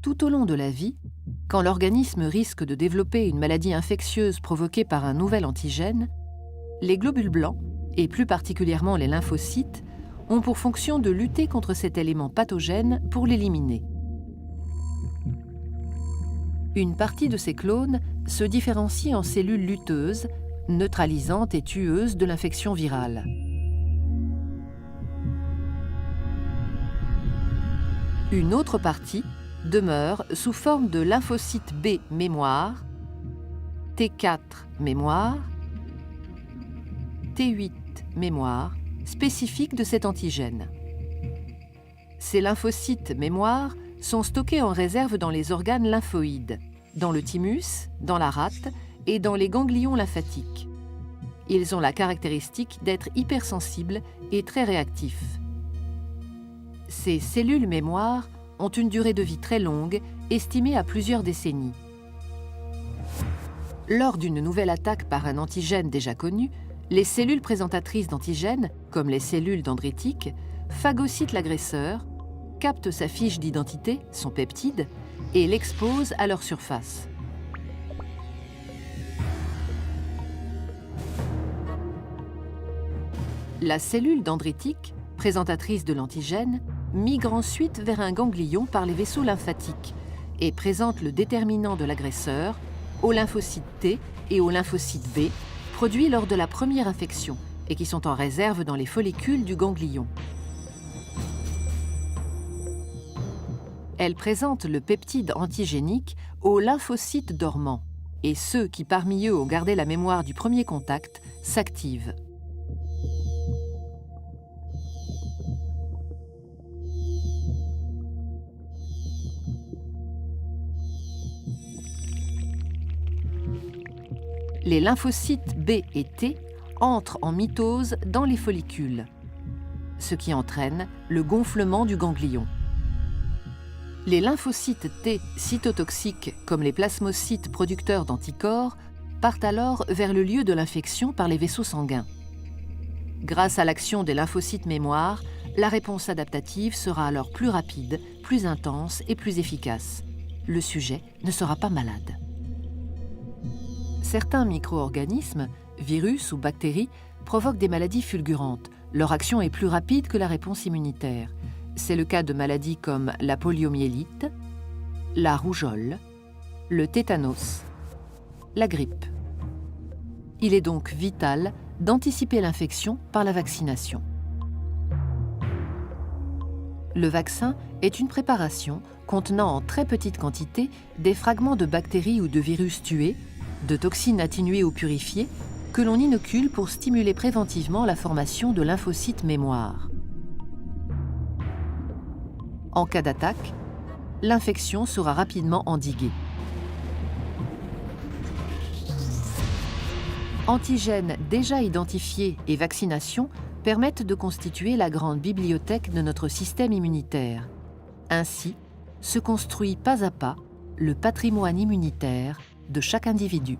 Tout au long de la vie, quand l'organisme risque de développer une maladie infectieuse provoquée par un nouvel antigène, les globules blancs, et plus particulièrement les lymphocytes, ont pour fonction de lutter contre cet élément pathogène pour l'éliminer. Une partie de ces clones se différencie en cellules lutteuses, neutralisantes et tueuses de l'infection virale. Une autre partie demeure sous forme de lymphocytes B mémoire, T4 mémoire, T8 mémoire, spécifiques de cet antigène. Ces lymphocytes mémoire sont stockés en réserve dans les organes lymphoïdes, dans le thymus, dans la rate et dans les ganglions lymphatiques. Ils ont la caractéristique d'être hypersensibles et très réactifs. Ces cellules mémoire ont une durée de vie très longue, estimée à plusieurs décennies. Lors d'une nouvelle attaque par un antigène déjà connu, les cellules présentatrices d'antigènes, comme les cellules dendritiques, phagocytent l'agresseur, captent sa fiche d'identité, son peptide, et l'exposent à leur surface. La cellule dendritique, présentatrice de l'antigène, migre ensuite vers un ganglion par les vaisseaux lymphatiques et présente le déterminant de l'agresseur aux lymphocytes T et aux lymphocytes B, produits lors de la première infection et qui sont en réserve dans les follicules du ganglion. Elle présente le peptide antigénique aux lymphocytes dormants et ceux qui parmi eux ont gardé la mémoire du premier contact s'activent. Les lymphocytes B et T entrent en mitose dans les follicules, ce qui entraîne le gonflement du ganglion. Les lymphocytes T cytotoxiques, comme les plasmocytes producteurs d'anticorps, partent alors vers le lieu de l'infection par les vaisseaux sanguins. Grâce à l'action des lymphocytes mémoire, la réponse adaptative sera alors plus rapide, plus intense et plus efficace. Le sujet ne sera pas malade. Certains micro-organismes, virus ou bactéries, provoquent des maladies fulgurantes. Leur action est plus rapide que la réponse immunitaire. C'est le cas de maladies comme la poliomyélite, la rougeole, le tétanos, la grippe. Il est donc vital d'anticiper l'infection par la vaccination. Le vaccin est une préparation contenant en très petite quantité des fragments de bactéries ou de virus tués, de toxines atténuées ou purifiées, que l'on inocule pour stimuler préventivement la formation de lymphocytes mémoire. En cas d'attaque, l'infection sera rapidement endiguée. Antigènes déjà identifiés et vaccination permettent de constituer la grande bibliothèque de notre système immunitaire. Ainsi, se construit pas à pas le patrimoine immunitaire de chaque individu.